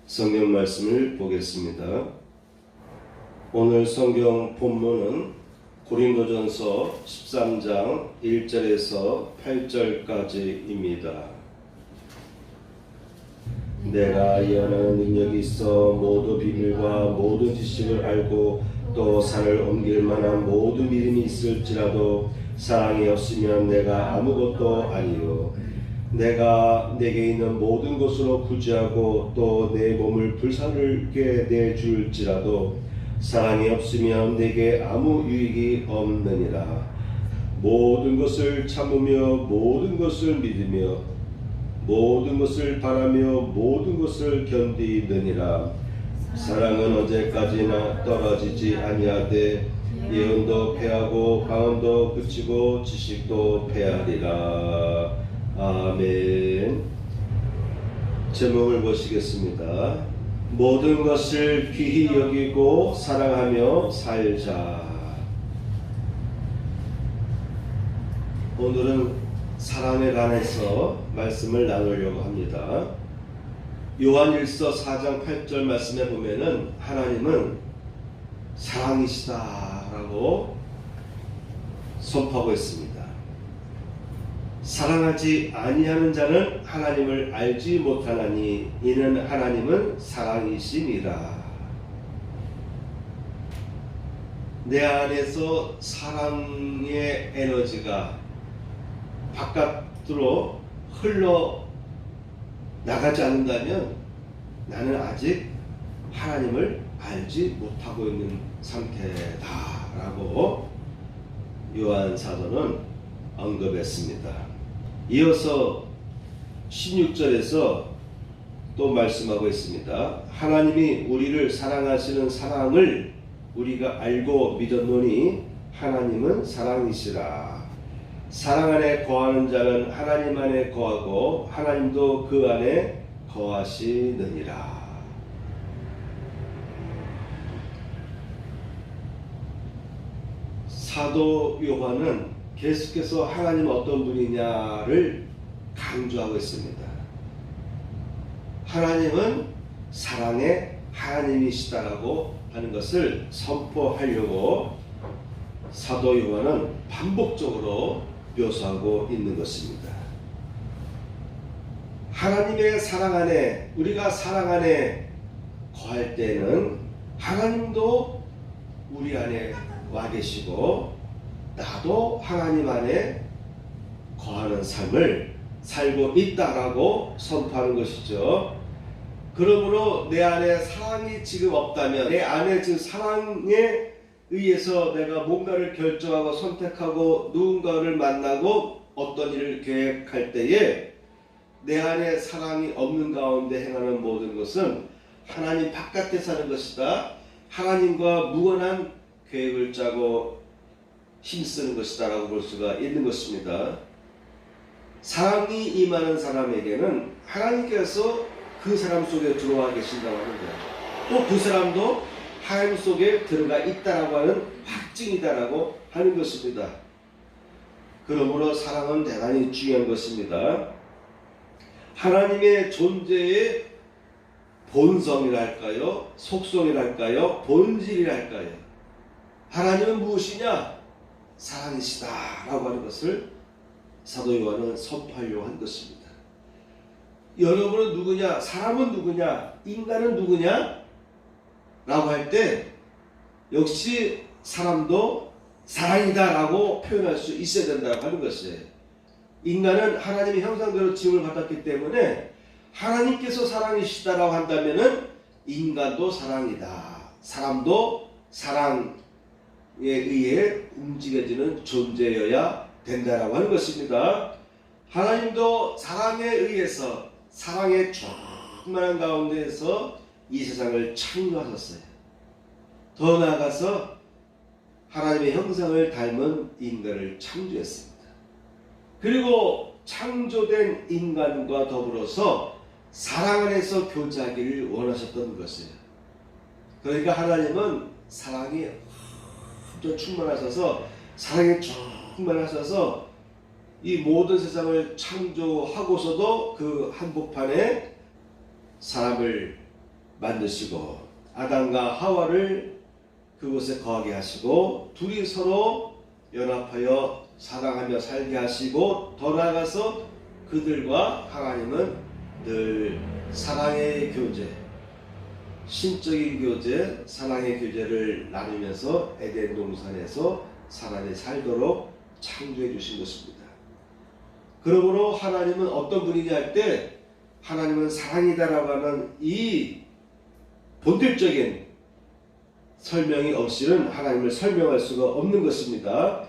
성경 말씀을 보겠습니다. 오늘 성경 본문은 고린도전서 13장 1절에서 8절까지입니다. 내가 예언하는 능력이 있어 모든 비밀과 모든 지식을 알고 또 산을 옮길 만한 모든 믿음이 있을지라도 사랑이 없으면 내가 아무것도 아니요 내가 내게 있는 모든 것으로 구제하고 또 내 몸을 불사르게 내줄지라도 사랑이 없으면 내게 아무 유익이 없느니라. 모든 것을 참으며 모든 것을 믿으며 모든 것을 바라며 모든 것을 견디느니라. 사랑은 언제까지나 떨어지지 아니하되 예언도 패하고 방언도 그치고 지식도 패하리라. 아멘. 제목을 보시겠습니다. 모든 것을 귀히 여기고 사랑하며 살자. 오늘은 사랑에 관해서 말씀을 나누려고 합니다. 요한일서 4장 8절 말씀에 보면은 하나님은 사랑이시다라고 선포하고 있습니다. 사랑하지 아니하는 자는 하나님을 알지 못하나니 이는 하나님은 사랑이심이라. 내 안에서 사랑의 에너지가 바깥으로 흘러 나가지 않는다면 나는 아직 하나님을 알지 못하고 있는 상태다라고 요한 사도는 언급했습니다. 이어서 16절에서 또 말씀하고 있습니다. 하나님이 우리를 사랑하시는 사랑을 우리가 알고 믿었노니 하나님은 사랑이시라. 사랑 안에 거하는 자는 하나님 안에 거하고 하나님도 그 안에 거하시느니라. 사도 요한은 계속해서 하나님 어떤 분이냐를 강조하고 있습니다. 하나님은 사랑의 하나님이시다라고 하는 것을 선포하려고 사도 요한은 반복적으로 묘사하고 있는 것입니다. 하나님의 사랑 안에, 우리가 사랑 안에 거할 때는 하나님도 우리 안에 와 계시고 나도 하나님 안에 거하는 삶을 살고 있다라고 선포하는 것이죠. 그러므로 내 안에 사랑이 지금 없다면, 내 안에 지금 사랑에 의해서 내가 뭔가를 결정하고 선택하고 누군가를 만나고 어떤 일을 계획할 때에 내 안에 사랑이 없는 가운데 행하는 모든 것은 하나님 바깥에 사는 것이다. 하나님과 무관한 계획을 짜고 힘쓰는 것이다 라고 볼 수가 있는 것입니다. 사랑이 임하는 사람에게는 하나님께서 그 사람 속에 들어와 계신다고 하는 거예요. 또 그 사람도 하나님 속에 들어가 있다라고 하는 확증이다라고 하는 것입니다. 그러므로 사랑은 대단히 중요한 것입니다. 하나님의 존재의 본성이랄까요? 속성이랄까요? 본질이랄까요? 하나님은 무엇이냐? 사랑이시다라고 하는 것을 사도 요한은 선포하려고 한 것입니다. 여러분은 누구냐? 사람은 누구냐? 인간은 누구냐? 라고 할 때 역시 사람도 사랑이다 라고 표현할 수 있어야 된다고 하는 것이에요. 인간은 하나님의 형상대로 지음을 받았기 때문에 하나님께서 사랑이시다라고 한다면은 인간도 사랑이다. 사람도 사랑에 의해 움직여지는 존재여야 된다라고 하는 것입니다. 하나님도 사랑에 의해서 사랑의 충만한 가운데에서 이 세상을 창조하셨어요. 더 나아가서 하나님의 형상을 닮은 인간을 창조했습니다. 그리고 창조된 인간과 더불어서 사랑 안에서 교제하기를 원하셨던 것이에요. 그러니까 하나님은 사랑이 아주 충만하셔서 사랑에 충만하셔서 이 모든 세상을 창조하고서도 그 한복판에 사람을 만드시고 아담과 하와를 그곳에 거하게 하시고 둘이 서로 연합하여 사랑하며 살게 하시고 더 나아가서 그들과 하나님은 늘 사랑의 교제, 신적인 교제, 사랑의 교제를 나누면서 에덴 동산에서 사람이 살도록 창조해 주신 것입니다. 그러므로 하나님은 어떤 분이냐 할 때 하나님은 사랑이다라고 하는 이 본질적인 설명이 없이는 하나님을 설명할 수가 없는 것입니다.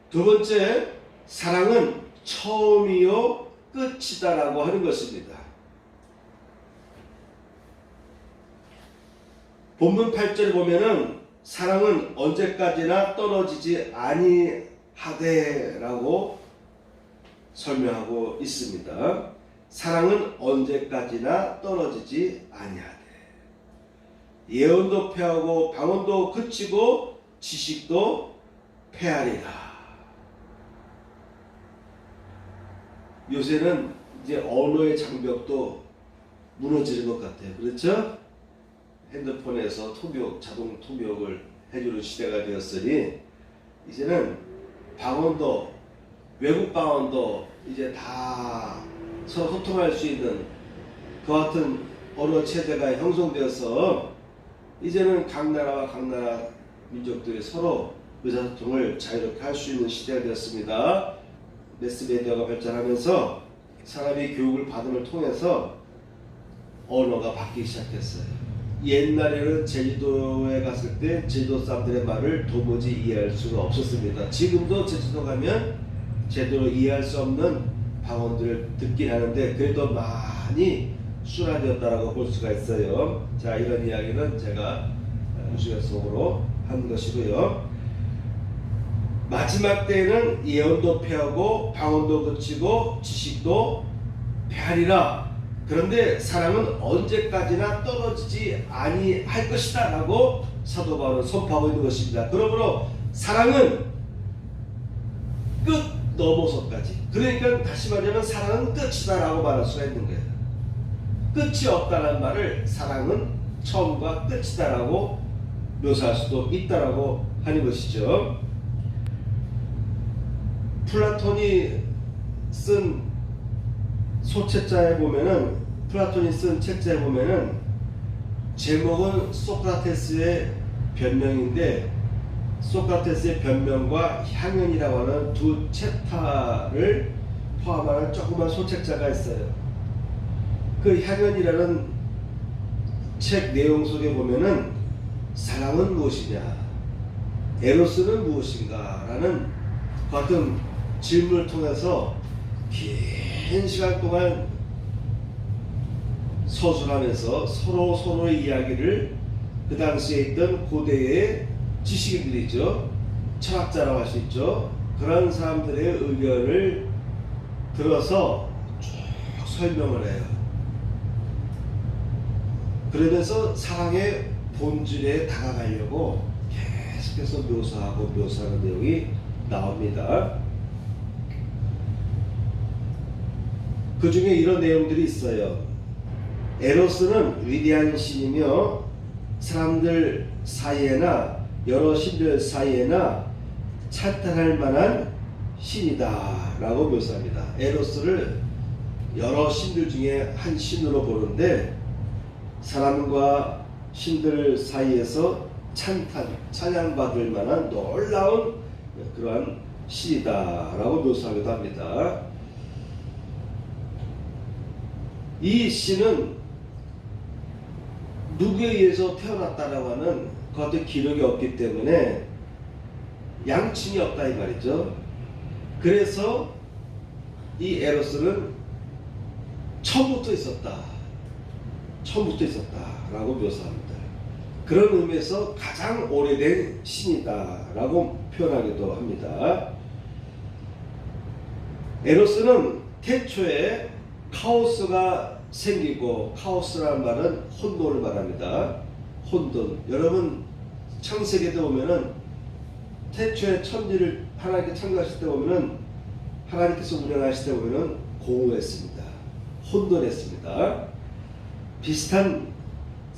두 번째, 사랑은 처음이요 끝이다라고 하는 것입니다. 본문 8절에 보면은 사랑은 언제까지나 떨어지지 아니하되라고 설명하고 있습니다. 사랑은 언제까지나 떨어지지 아니하되. 예언도 패하고 방언도 그치고 지식도 패하리라. 요새는 이제 언어의 장벽도 무너지는 것 같아요. 그렇죠? 핸드폰에서 통역, 자동 통역을 해주는 시대가 되었으니 이제는 방언도, 외국 방언도 이제 다 서로 소통할 수 있는 그 같은 언어 체제가 형성되어서 이제는 각 나라와 각 나라 민족들이 서로 의사소통을 자유롭게 할 수 있는 시대가 되었습니다. 매스미디어가 발전하면서 사람이 교육을 받음을 통해서 언어가 바뀌기 시작했어요. 옛날에는 제주도에 갔을 때 제주도 사람들의 말을 도무지 이해할 수가 없었습니다. 지금도 제주도 가면 제대로 이해할 수 없는 방언들을 듣긴 하는데 그래도 많이 순화되었다라고 볼 수가 있어요. 자, 이런 이야기는 제가 우스갯소리로 한 것이고요. 마지막 때에는 예언도 패하고 방언도 그치고 지식도 패하리라. 그런데 사랑은 언제까지나 떨어지지 아니할 것이다 라고 사도 바울은 선포하고 있는 것입니다. 그러므로 사랑은 끝 넘어서까지, 그러니까 다시 말하면 사랑은 끝이다 라고 말할 수가 있는 거예요. 끝이 없다는 말을 사랑은 처음과 끝이다 라고 묘사할 수도 있다라고 하는 것이죠. 플라톤이 쓴 소책자에 보면은, 플라톤이 쓴 책자에 보면은 제목은 소크라테스의 변명인데 소크라테스의 변명과 향연이라고 하는 두 챕터를 포함하는 조그만 소책자가 있어요. 그 향연이라는 책 내용 속에 보면은 사랑은 무엇이냐, 에로스는 무엇인가 라는 그 같은 질문을 통해서 긴 시간 동안 서술하면서 서로의 이야기를 그 당시에 있던 고대의 지식인들이죠, 철학자라고 할 수 있죠, 그런 사람들의 의견을 들어서 쭉 설명을 해요. 그러면서 사랑의 본질에 다가가려고 계속해서 묘사하는 내용이 나옵니다. 그 중에 이런 내용들이 있어요. 에로스는 위대한 신이며 사람들 사이에나 여러 신들 사이에나 찬탄할 만한 신이다 라고 묘사합니다. 에로스를 여러 신들 중에 한 신으로 보는데 사람과 신들 사이에서 찬양받을 만한 놀라운 그러한 신이다 라고 묘사하기도 합니다. 이 신은 누구에 의해서 태어났다라고 하는 그 어떤 기록이 없기 때문에 양친이 없다 이 말이죠. 그래서 이 에로스는 처음부터 있었다라고 묘사합니다. 그런 의미에서 가장 오래된 신이다라고 표현하기도 합니다. 에로스는 태초에 카오스가 생기고, 카오스라는 말은 혼돈을 말합니다. 혼돈. 여러분 창세기에 보면은 태초에 천지를 하나님께 창조하실 때 보면은 하나님께서 운영하실 때 보면은 공허했습니다. 혼돈했습니다. 비슷한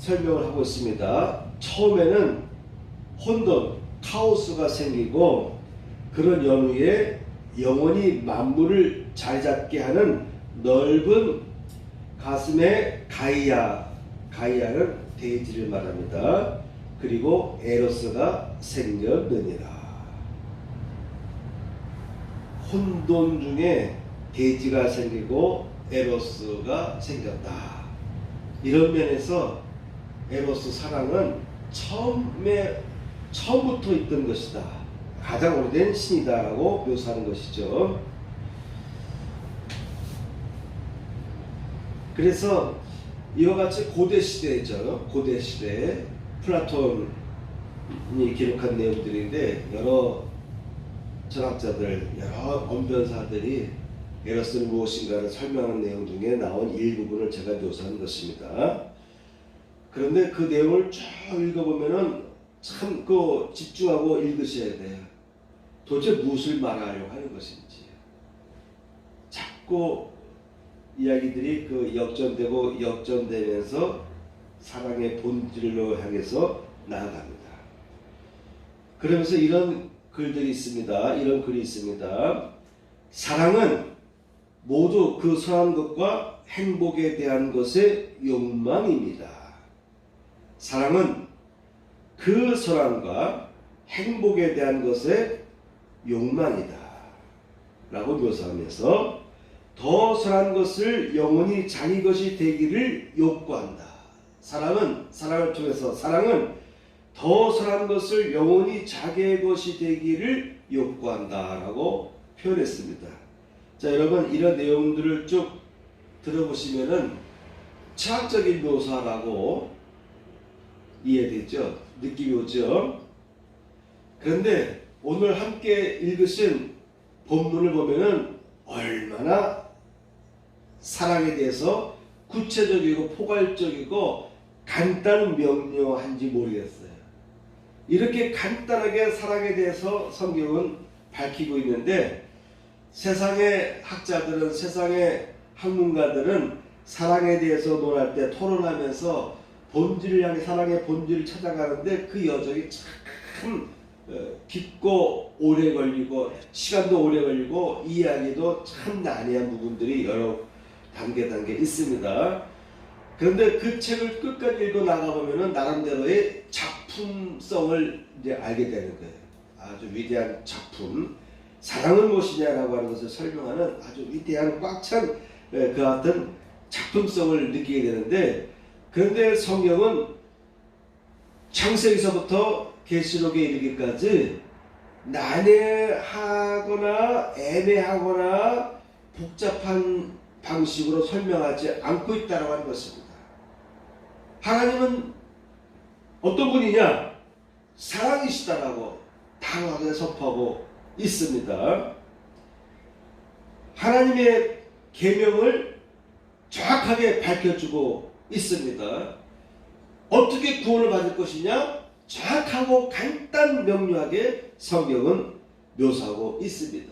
설명을 하고 있습니다. 처음에는 혼돈, 카오스가 생기고 그런 연후에 영원히 만물을 자리잡게 하는 넓은 가슴의 가이아는 데이지를 말합니다. 그리고 에로스가 생겼느니라. 혼돈 중에 데이지가 생기고 에로스가 생겼다. 이런 면에서 에로스 사랑은 처음부터 있던 것이다. 가장 오래된 신이다라고 묘사하는 것이죠. 그래서 이와 같이 고대 시대죠. 고대 시대 플라톤이 기록한 내용들인데 여러 철학자들, 여러 언변사들이 에로스는 무엇인가를 설명하는 내용 중에 나온 일부분을 제가 묘사한 것입니다. 그런데 그 내용을 쭉 읽어보면은 참 집중하고 읽으셔야 돼요. 도대체 무엇을 말하려고 하는 것인지. 자꾸 이야기들이 역전되고 역전되면서 사랑의 본질로 향해서 나아갑니다. 그러면서 이런 글들이 있습니다. 이런 글이 있습니다. 사랑은 모두 그 선한 것과 행복에 대한 것의 욕망입니다. 사랑은 그 선함과 행복에 대한 것의 욕망이다 라고 묘사하면서 더 선한 것을 영원히 자기 것이 되기를 욕구한다. 사랑을 통해서 사랑은 더 선한 것을 영원히 자기의 것이 되기를 욕구한다 라고 표현했습니다. 자, 여러분 이런 내용들을 쭉 들어보시면은 철학적인 묘사라고 이해되죠? 느낌이 오죠? 그런데 오늘 함께 읽으신 본문을 보면은 얼마나 사랑에 대해서 구체적이고 포괄적이고 간단명료한지 모르겠어요. 이렇게 간단하게 사랑에 대해서 성경은 밝히고 있는데 세상의 학자들은, 세상의 학문가들은 사랑에 대해서 논할 때 토론하면서 본질을 향해 사랑의 본질을 찾아가는데 그 여정이 참 깊고 오래 걸리고 시간도 오래 걸리고 이해하기도 참 난해한 부분들이 여러 단계 있습니다. 그런데 그 책을 끝까지 읽어 나가보면은 나름대로의 작품성을 이제 알게 되는 거예요. 아주 위대한 작품, 사랑은 무엇이냐라고 하는 것을 설명하는 아주 위대한 꽉 찬 그 같은 작품성을 느끼게 되는데, 그런데 성경은 창세기서부터 계시록에 이르기까지 난해하거나 애매하거나 복잡한 방식으로 설명하지 않고 있다고 하는 것입니다. 하나님은 어떤 분이냐? 사랑이시다라고 당하게 선포하고 있습니다. 하나님의 계명을 정확하게 밝혀주고 있습니다. 어떻게 구원을 받을 것이냐? 정확하고 간단 명료하게 성경은 묘사하고 있습니다.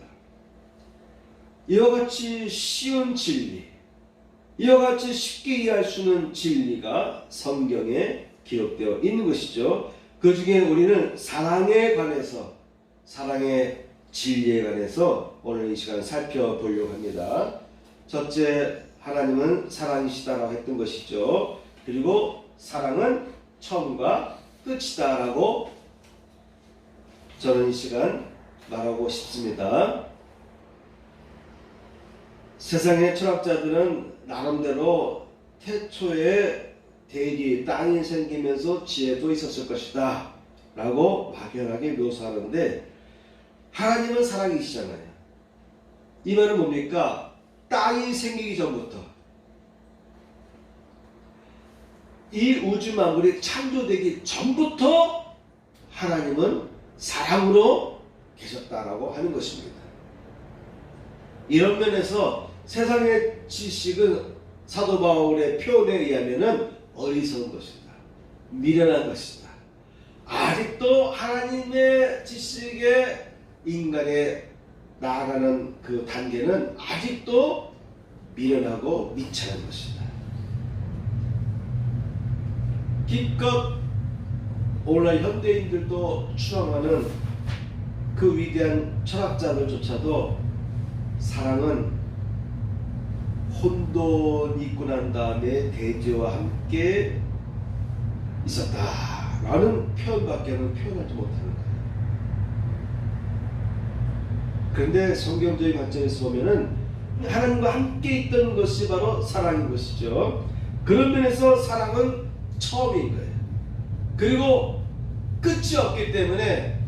이와 같이 쉬운 진리, 이와 같이 쉽게 이해할 수 있는 진리가 성경에 기록되어 있는 것이죠. 그 중에 우리는 사랑에 관해서, 사랑의 진리에 관해서 오늘 이 시간 살펴보려고 합니다. 첫째, 하나님은 사랑이시다라고 했던 것이죠. 그리고 사랑은 처음과 끝이다라고 저는 이 시간 말하고 싶습니다. 세상의 철학자들은 나름대로 태초에 대지, 땅이 생기면서 지혜도 있었을 것이다 라고 막연하게 묘사하는데, 하나님은 사랑이시잖아요. 이 말은 뭡니까? 땅이 생기기 전부터, 이 우주 만물이 창조되기 전부터 하나님은 사랑으로 계셨다라고 하는 것입니다. 이런 면에서 세상의 지식은 사도 바울의 표현에 의하면 어리석은 것이다, 미련한 것이다. 아직도 하나님의 지식에 인간의 나아가는 그 단계는 아직도 미련하고 미천한 것이다. 기껏 오늘날 현대인들도 추앙하는 그 위대한 철학자들조차도 사랑은 혼돈이 있고 난 다음에 대지와 함께 있었다라는 표현밖에는 표현하지 못하는 거예요. 그런데 성경적인 관점에서 보면은 하나님과 함께 있던 것이 바로 사랑인 것이죠. 그런 면에서 사랑은 처음인 거예요. 그리고 끝이 없기 때문에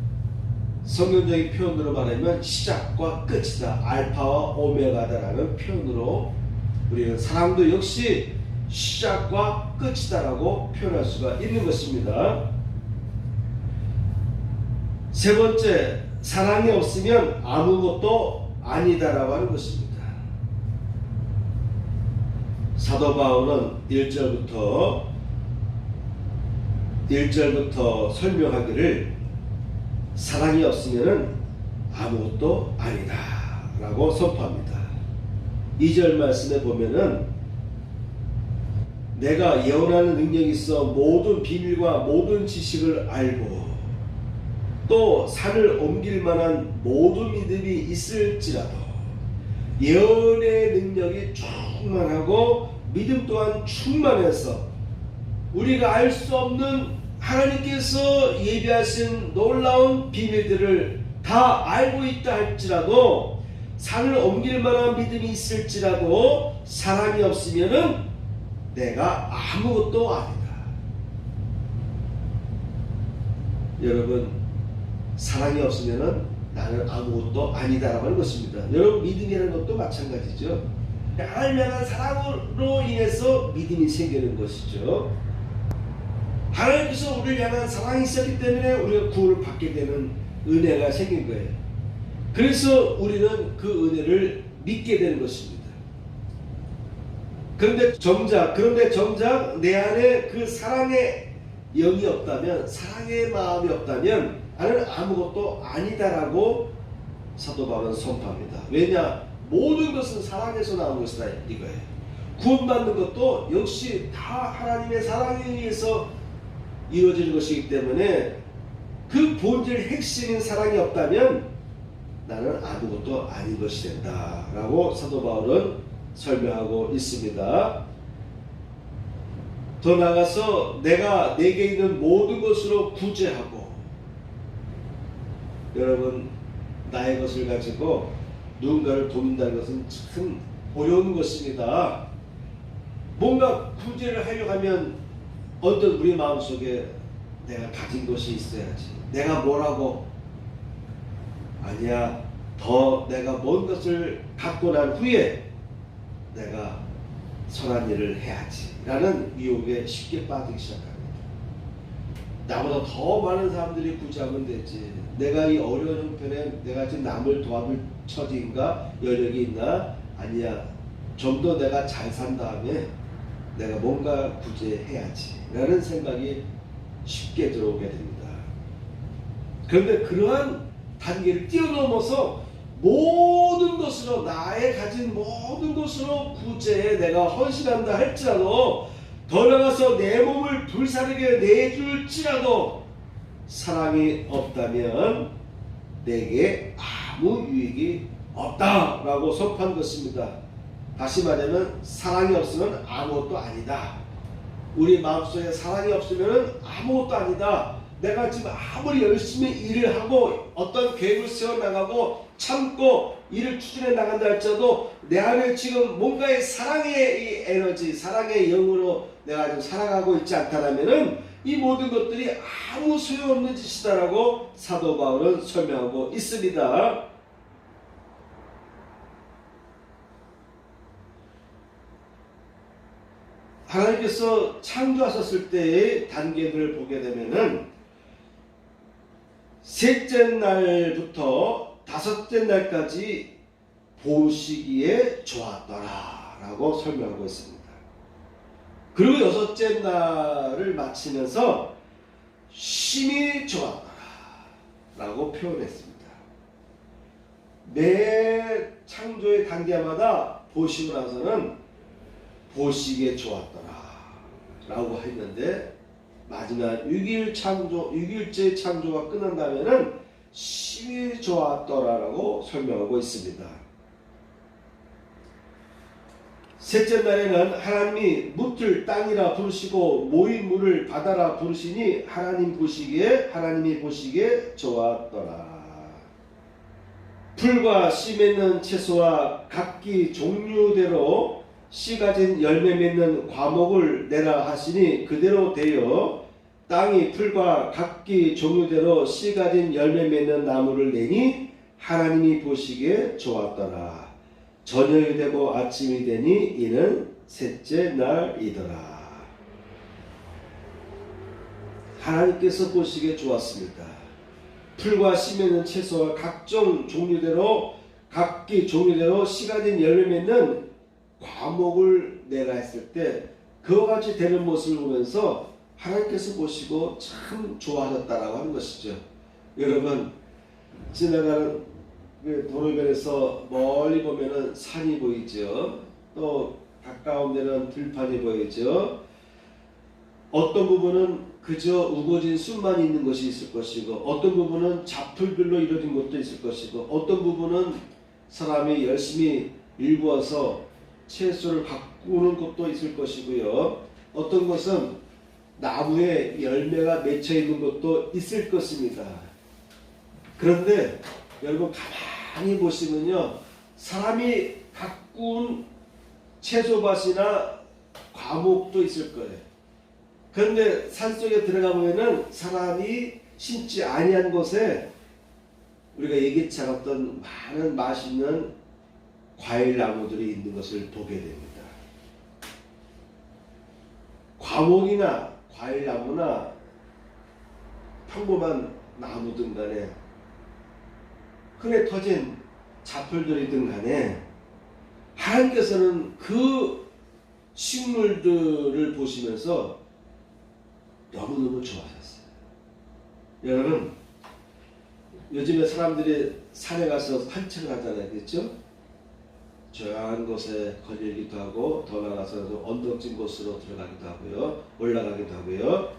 성경적인 표현으로 말하면 시작과 끝이다, 알파와 오메가다라는 표현으로 우리는 사랑도 역시 시작과 끝이다라고 표현할 수가 있는 것입니다. 세 번째, 사랑이 없으면 아무것도 아니다라고 하는 것입니다. 사도 바울은 1절부터 설명하기를 사랑이 없으면 아무것도 아니다 라고 선포합니다. 2절 말씀에 보면은 내가 예언하는 능력이 있어 모든 비밀과 모든 지식을 알고 또 산을 옮길 만한 모든 믿음이 있을지라도 예언의 능력이 충만하고 믿음 또한 충만해서 우리가 알 수 없는 하나님께서 예비하신 놀라운 비밀들을 다 알고 있다 할지라도 산을 옮길 만한 믿음이 있을지라도 사랑이 없으면은 내가 아무것도 아니다. 여러분, 사랑이 없으면은 나는 아무것도 아니다라고 하는 것입니다. 여러분, 믿음이라는 것도 마찬가지죠. 하나님에 대한 사랑으로 인해서 믿음이 생기는 것이죠. 하나님께서 우리를 향한 사랑이 있었기 때문에 우리가 구원을 받게 되는 은혜가 생긴 거예요. 그래서 우리는 그 은혜를 믿게 되는 것입니다. 그런데 정작 내 안에 그 사랑의 영이 없다면, 사랑의 마음이 없다면 나는 아무것도 아니다라고 사도 바울은 선포합니다. 왜냐? 모든 것은 사랑에서 나온 것이다 이거예요. 구원받는 것도 역시 다 하나님의 사랑에 의해서 이루어지는 것이기 때문에 그 본질 핵심인 사랑이 없다면 나는 아무것도 아닌 것이 된다라고 사도 바울은 설명하고 있습니다. 더 나아가서 내가 내게 있는 모든 것으로 구제하고, 여러분, 나의 것을 가지고 누군가를 돕는다는 것은 참 어려운 것입니다. 뭔가 구제를 하려고 하면 어떤 우리 마음속에 내가 가진 것이 있어야지, 내가 뭐라고, 아니야, 더 내가 먼 것을 갖고 난 후에 내가 선한 일을 해야지 라는 유혹에 쉽게 빠지기 시작합니다. 나보다 더 많은 사람들이 구제하면 되지, 내가 이 어려운 형편에 내가 지금 남을 도와줄 처지인가, 여력이 있나, 아니야, 좀 더 내가 잘 산 다음에 내가 뭔가 구제해야지 라는 생각이 쉽게 들어오게 됩니다. 그런데 그러한 단계를 뛰어넘어서 모든 것으로, 나의 가진 모든 것으로 구제에 내가 헌신한다 할지라도, 더 나아가서 내 몸을 불사르게 내줄지라도 사랑이 없다면 내게 아무 유익이 없다라고 선포한 것입니다. 다시 말하면 사랑이 없으면 아무것도 아니다. 우리 마음속에 사랑이 없으면 아무것도 아니다. 내가 지금 아무리 열심히 일을 하고 어떤 계획을 세워나가고 참고 일을 추진해 나간다 할지라도 내 안에 지금 뭔가의 사랑의 이 에너지, 사랑의 영으로 내가 지금 살아가고 있지 않다면은 이 모든 것들이 아무 소용없는 짓이다라고 사도 바울은 설명하고 있습니다. 하나님께서 창조하셨을 때의 단계들을 보게 되면은 셋째 날부터 다섯째 날까지 보시기에 좋았더라 라고 설명하고 있습니다. 그리고 여섯째 날을 마치면서 심히 좋았더라 라고 표현했습니다. 매 창조의 단계마다 보시고 나서는 보시기에 좋았더라 라고 했는데, 마지막 6일째 창조가 끝난다면은 심히 좋았더라라고 설명하고 있습니다. 셋째 날에는 하나님이 묻을 땅이라 부르시고 모인 물을 바다라 부르시니 하나님이 보시기에 좋았더라. 풀과 씨 맺는 채소와 각기 종류대로 씨 가진 열매 맺는 과목을 내라 하시니 그대로 되어 땅이 풀과 각기 종류대로 씨 가진 열매 맺는 나무를 내니 하나님이 보시기에 좋았더라. 저녁이 되고 아침이 되니 이는 셋째 날이더라. 하나님께서 보시기에 좋았습니다. 풀과 씨 맺는 채소와 각종 종류대로 각기 종류대로 씨 가진 열매 맺는 과목을 내라 했을 때 그와 같이 되는 모습을 보면서 하나님께서 보시고 참 좋아하셨다라고 하는 것이죠. 여러분, 지나가는 도로변에서 멀리 보면은 산이 보이죠. 또 가까운 데는 들판이 보이죠. 어떤 부분은 그저 우거진 숲만 있는 것이 있을 것이고, 어떤 부분은 잡풀들로 이루어진 것도 있을 것이고, 어떤 부분은 사람이 열심히 일구어서 채소를 가꾸는 것도 있을 것이고요. 어떤 것은 나무에 열매가 맺혀 있는 것도 있을 것입니다. 그런데 여러분 가만히 보시면요, 사람이 가꾼 채소밭이나 과목도 있을 거예요. 그런데 산속에 들어가 보면은 사람이 심지 아니한 곳에 우리가 예기치 않았던 많은 맛있는 과일 나무들이 있는 것을 보게 됩니다. 과목이나 과일 나무나 평범한 나무든 간에 흔해 터진 잡풀들이든 간에 하나님께서는 그 식물들을 보시면서 너무너무 좋아하셨어요. 여러분, 요즘에 사람들이 산에 가서 산책을 하잖아요. 그렇죠? 조용한 곳에 거닐기도 하고 더 나아가서 좀 언덕진 곳으로 들어가기도 하고요. 올라가기도 하고요.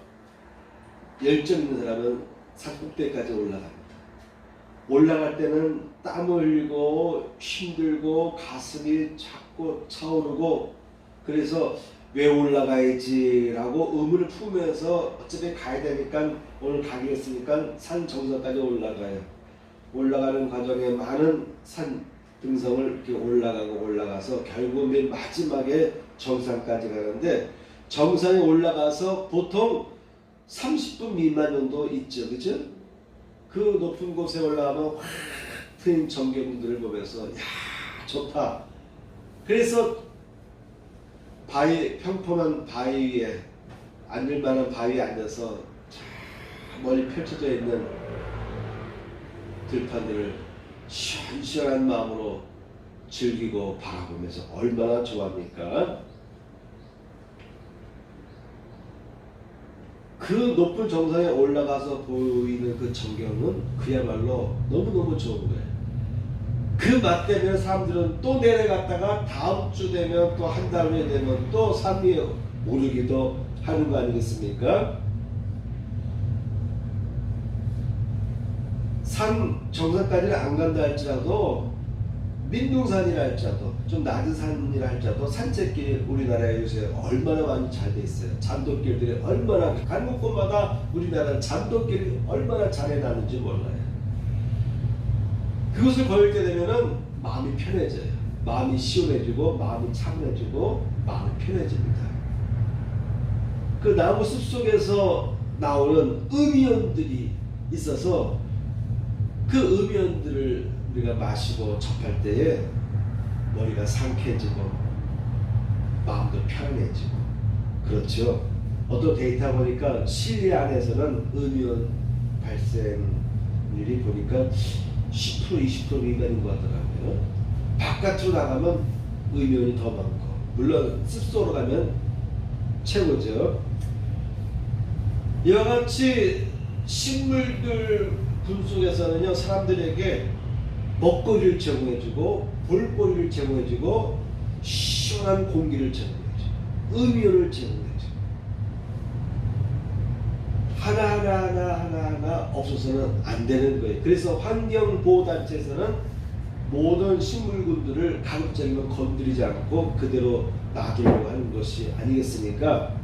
열정 있는 사람은 산 꼭대기까지 올라갑니다. 올라갈 때는 땀을 흘리고 힘들고 가슴이 자꾸 차오르고 그래서 왜 올라가야지 라고 의문을 품으면서 어차피 가야 되니까 오늘 가겠으니까 산 정상까지 올라가요. 올라가는 과정에 많은 산 등성을 이렇게 올라가서 결국 맨 마지막에 정상까지 가는데 정상에 올라가서 보통 30분 미만 정도 있죠. 그죠? 그 높은 곳에 올라가면 확 트인 전경들을 보면서 야 좋다. 그래서 평평한 바위 위에 앉을만한 바위에 앉아서 멀리 펼쳐져 있는 들판들을 시원시원한 마음으로 즐기고 바라보면서 얼마나 좋아합니까? 그 높은 정상에 올라가서 보이는 그 전경은 그야말로 너무너무 좋은 거예요. 그 맛 때문에 사람들은 또 내려갔다가 다음 주 되면 또 한 달 후에 되면 또 산 위에 오르기도 하는 거 아니겠습니까? 산 정상까지는 안 간다 할지라도 민둥산이라 할지라도 좀 낮은 산이라 할지라도 산책길 우리나라에 요새 얼마나 많이 잘 돼 있어요. 잔돗길들이 얼마나 가는 곳마다 우리나라 잔돗길이 얼마나 잘 해놨는지 몰라요. 그것을 걸을 때 되면은 마음이 편해져요. 마음이 시원해지고 마음이 차분해지고 마음이 편해집니다. 그 나무 숲 속에서 나오는 음이온들이 있어서 그 음이온들을 우리가 마시고 접할 때에 머리가 상쾌해지고 마음도 편해지고 그렇죠. 어떤 데이터 보니까 실내 안에서는 음이온 발생률이 보니까 10% 20% 미만인 것 같더라고요. 바깥으로 나가면 음이온이 더 많고 물론 습속으로 가면 최고죠. 이와 같이 식물들 분 속에서는요 사람들에게 먹거리를 제공해주고 볼거리를 제공해주고 시원한 공기를 제공해주고 음이온을 제공해주고 하나하나 없어서는 안 되는 거예요. 그래서 환경보호단체에서는 모든 식물군들을 가급적이면 건드리지 않고 그대로 놔두려고 하는 것이 아니겠습니까?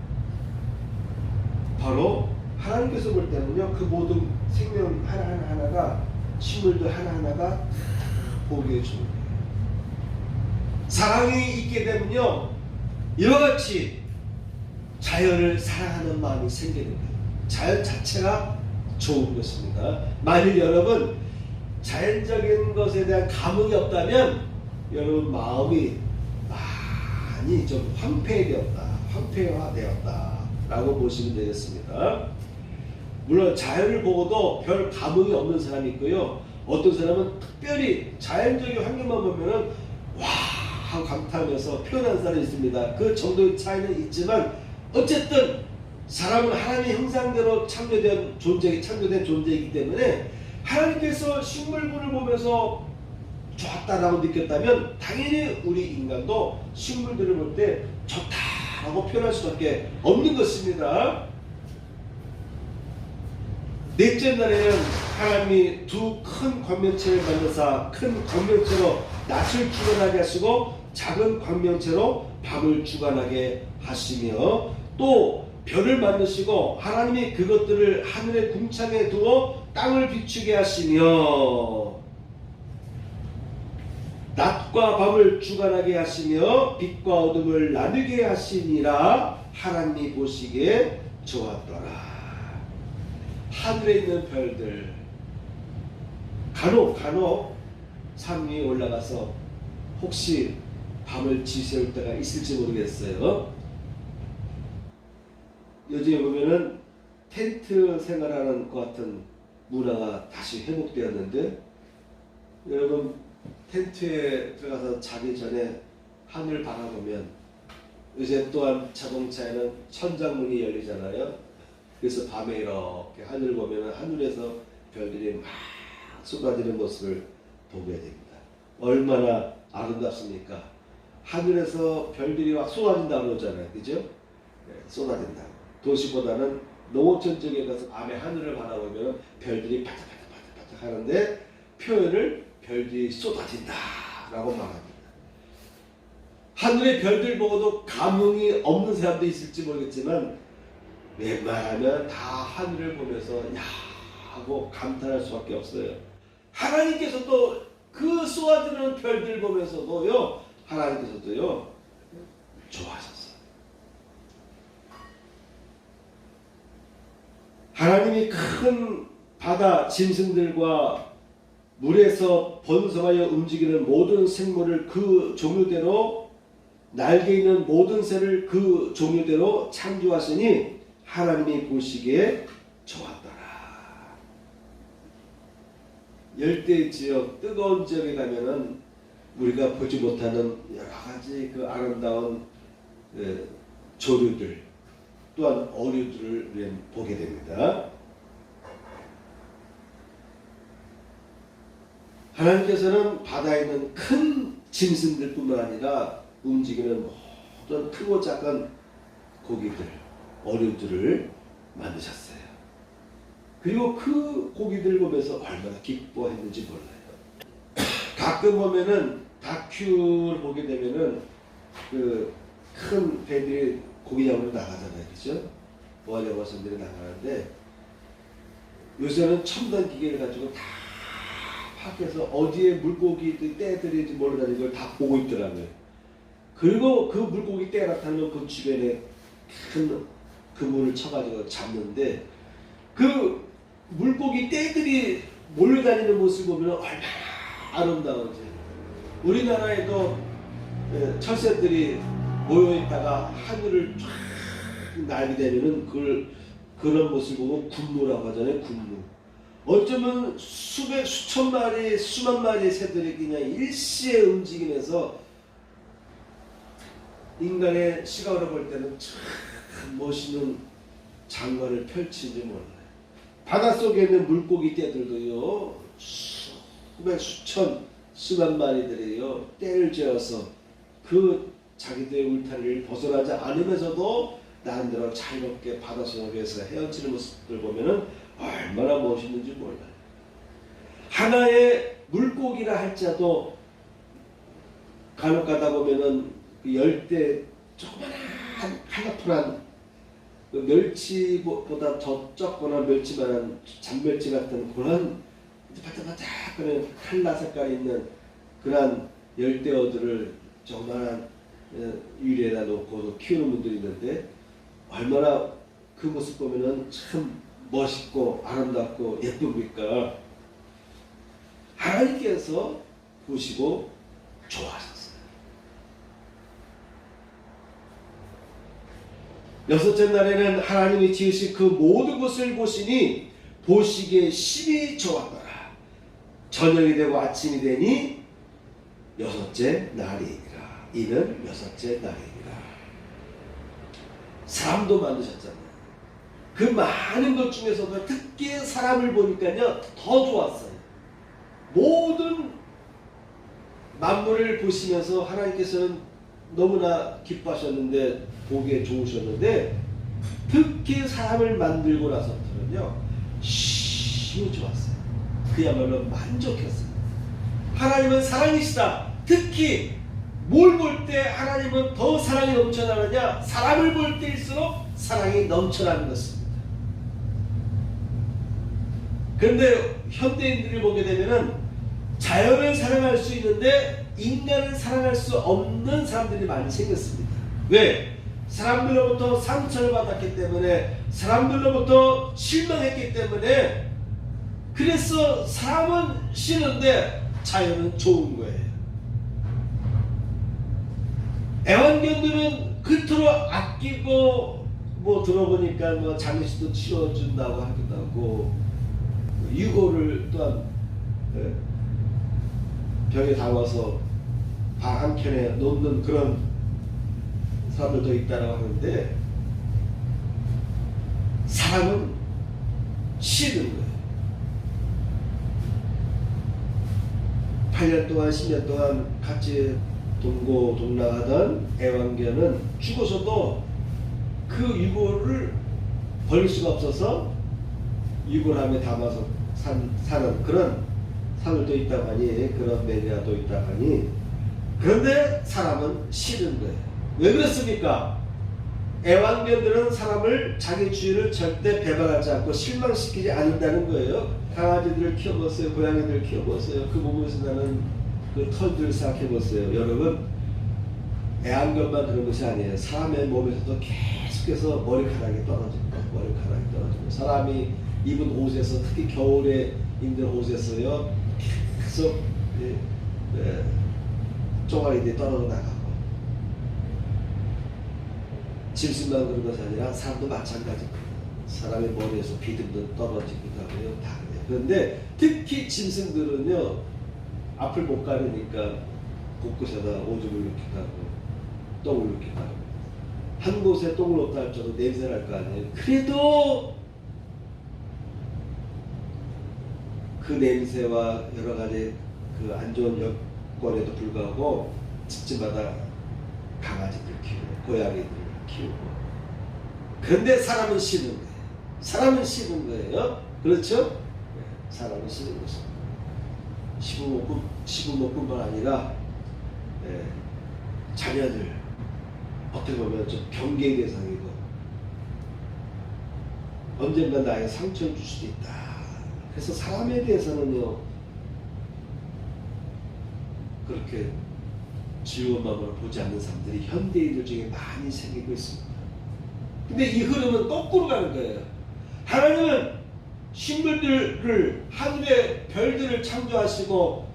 바로 하나님께서 볼 때는요, 그 모든 생명 하나하나가, 식물들 하나하나가 보기에 좋은 거예요. 사랑이 있게 되면요, 이와 같이 자연을 사랑하는 마음이 생기는 거예요. 자연 자체가 좋은 것입니다. 만일 여러분 자연적인 것에 대한 감흥이 없다면 여러분 마음이 많이 좀 황폐화되었다 라고 보시면 되겠습니다. 물론 자연을 보고도 별 감흥이 없는 사람이 있고요, 어떤 사람은 특별히 자연적인 환경만 보면은 와 하고 감탄하면서 표현하는 사람이 있습니다. 그 정도의 차이는 있지만 어쨌든 사람은 하나님의 형상대로 창조된 존재이기 때문에 하나님께서 식물군을 보면서 좋았다라고 느꼈다면 당연히 우리 인간도 식물들을 볼 때 좋다라고 표현할 수밖에 없는 것입니다. 넷째 날에는 하나님이 두 큰 광명체를 만드사 큰 광명체로 낯을 주관하게 하시고 작은 광명체로 밤을 주관하게 하시며, 또 별을 만드시고 하나님이 그것들을 하늘의 궁창에 두어 땅을 비추게 하시며 낮과 밤을 주관하게 하시며 빛과 어둠을 나누게 하시니라. 하나님이 보시기에 좋았더라. 하늘에 있는 별들 간혹 산 위에 올라가서 혹시 밤을 지새울 때가 있을지 모르겠어요. 요즘에 보면은 텐트 생활하는 것 같은 문화가 다시 회복되었는데, 여러분 텐트에 들어가서 자기 전에 하늘 바라보면 요새 또한 자동차에는 천장문이 열리잖아요. 그래서 밤에 이렇게 하늘 보면 하늘에서 별들이 막 쏟아지는 모습을 보게 됩니다. 얼마나 아름답습니까? 하늘에서 별들이 막 쏟아진다고 그러잖아요. 그죠? 네, 쏟아진다. 도시보다는 농어촌 쪽에 가서 밤에 하늘을 바라보면 별들이 바짝바짝 하는데 표현을 별들이 쏟아진다 라고 말합니다. 하늘의 별들 보고도 감흥이 없는 사람도 있을지 모르겠지만 웬만하면 다 하늘을 보면서 야 하고 감탄할 수밖에 없어요. 하나님께서도 그 쏟아지는 별들 보면서도요, 하나님께서도요 좋아하셨어요. 하나님이 큰 바다 짐승들과 물에서 번성하여 움직이는 모든 생물을 그 종류대로, 날개 있는 모든 새를 그 종류대로 창조하시니 하나님이 보시기에 좋았더라. 열대 지역, 뜨거운 지역에 가면은 우리가 보지 못하는 여러 가지 그 아름다운 조류들, 또한 어류들을 우리는 보게 됩니다. 하나님께서는 바다에 있는 큰 짐승들뿐만 아니라 움직이는 모든 크고 작은 고기들, 어류들을 만드셨어요. 그리고 그 고기들 보면서 얼마나 기뻐했는지 몰라요. 가끔 보면은 다큐를 보게 되면은 그 큰 배들이 고기 잡으러 나가잖아요. 그죠? 보안여고생들이 나가는데 요새는 첨단 기계를 가지고 다 밖에서 어디에 물고기 떼들인지 모르다는 걸 다 보고 있더라고요. 그리고 그 물고기 떼 나타나면 그 주변에 큰 그물을 쳐가지고 잡는데, 그 물고기 떼들이 몰려다니는 모습을 보면 얼마나 아름다운지. 우리나라에도 철새들이 모여있다가 하늘을 쫙 날게 되면은 그런 모습을 보면 군무라고 하잖아요. 군무. 어쩌면 수천 마리, 수만 마리의 새들이 그냥 일시에 움직이면서 인간의 시각으로 볼 때는 참 멋있는 장관을 펼치는지 몰라요. 바닷속에 있는 물고기 떼들도요, 수천, 수만 마리들이요, 떼를 재어서 그 자기들의 울타리를 벗어나지 않으면서도 나름대로 자유롭게 바다 속에서 헤엄치는 모습들 보면은 얼마나 멋있는지 몰라요. 하나의 물고기라 할지라도 간혹 가다 보면은 그 열대 조그만한 컬러풀한 그 멸치보다 더 적거나 멸치만한 잔멸치 같은 그런 바짝바짝거리는 칼라 색깔이 있는 그런 열대어들을 조그만한 유리에다 놓고 키우는 분들이 있는데 얼마나 그 모습 보면은 참 멋있고 아름답고 예쁩니까? 하나님께서 보시고 좋아하셨어요. 여섯째 날에는 하나님이 지으신 그 모든 것을 보시니 보시기에 심히 좋았더라. 저녁이 되고 아침이 되니 여섯째 날이니라. 이는 여섯째 날이니라. 사람도 만드셨잖아요. 그 많은 것 중에서도 특히 사람을 보니까요 더 좋았어요. 모든 만물을 보시면서 하나님께서는 너무나 기뻐하셨는데 보기에 좋으셨는데 특히 사람을 만들고 나서부터는요 심히 좋았어요. 그야말로 만족했어요. 하나님은 사랑이시다. 특히 뭘 볼 때 하나님은 더 사랑이 넘쳐나느냐? 사람을 볼 때일수록 사랑이 넘쳐나는 것입니다. 그런데 현대인들을 보게 되면은 자연을 사랑할 수 있는데 인간을 사랑할 수 없는 사람들이 많이 생겼습니다. 왜? 사람들로부터 상처를 받았기 때문에, 사람들로부터 실망했기 때문에, 그래서 사람은 싫은데 자연은 좋은 거예요. 애완견들은 그토록 아끼고 뭐 들어보니까 뭐 장례식도 치러준다고 하기도 하고 유고를 또한 벽에 담아서 방 한켠에 놓는 그런 사람들도 있다고 하는데 사람은 싫은 거예요. 8년 동안 10년 동안 같이 동고동락하던 애완견은 죽어서도 그 유고를 버릴 수가 없어서 유골함에 담아서 사는 그런 사람들도 있다고 하니, 그런 매니아도 있다고 하니, 그런데 사람은 싫은 거예요. 왜 그렇습니까? 애완견들은 사람을 자기 주인을 절대 배반하지 않고 실망시키지 않는다는 거예요. 강아지들을 키워보세요. 고양이들을 키워보세요. 그 몸에서 나는 그 털들을 생각해보세요. 여러분, 애완견만 그런 것이 아니에요. 사람의 몸에서도 계속해서 머리카락이 떨어집니다. 머리카락이 떨어지고 사람이 입은 옷에서, 특히 겨울에 입는 옷에서요 계속 쪼가리들이 떨어져 나가고, 짐승만 그런 것이 아니라 사람도 마찬가지입니다. 사람의 머리에서 비듬도 떨어지기도 하고요. 다 그래요. 그런데 특히 짐승들은요 앞을 못 가리니까 곳곳에다 오줌을 넣기도 하고 똥을 넣기도 하고, 한 곳에 똥을 놓다 할지라도 냄새 날 거 아니에요. 그래도 그 냄새와 여러 가지 그 안 좋은 여건에도 불구하고 집집마다 강아지들 키우고 고양이들 키우고, 그런데 사람은 싫은 거예요. 사람은 싫은 거예요. 그렇죠? 사람은 싫은 것입니다. 시부모뿐만 아니라 자녀들 어떻게 보면 좀 경계의 대상이고 언젠가 나에게 상처를 줄 수도 있다. 그래서 사람에 대해서는요 그렇게 즐거운 마음으로 보지 않는 사람들이 현대인들 중에 많이 생기고 있습니다. 근데 이 흐름은 거꾸로 가는 거예요. 하나님은 식물들을, 하늘의 별들을 창조하시고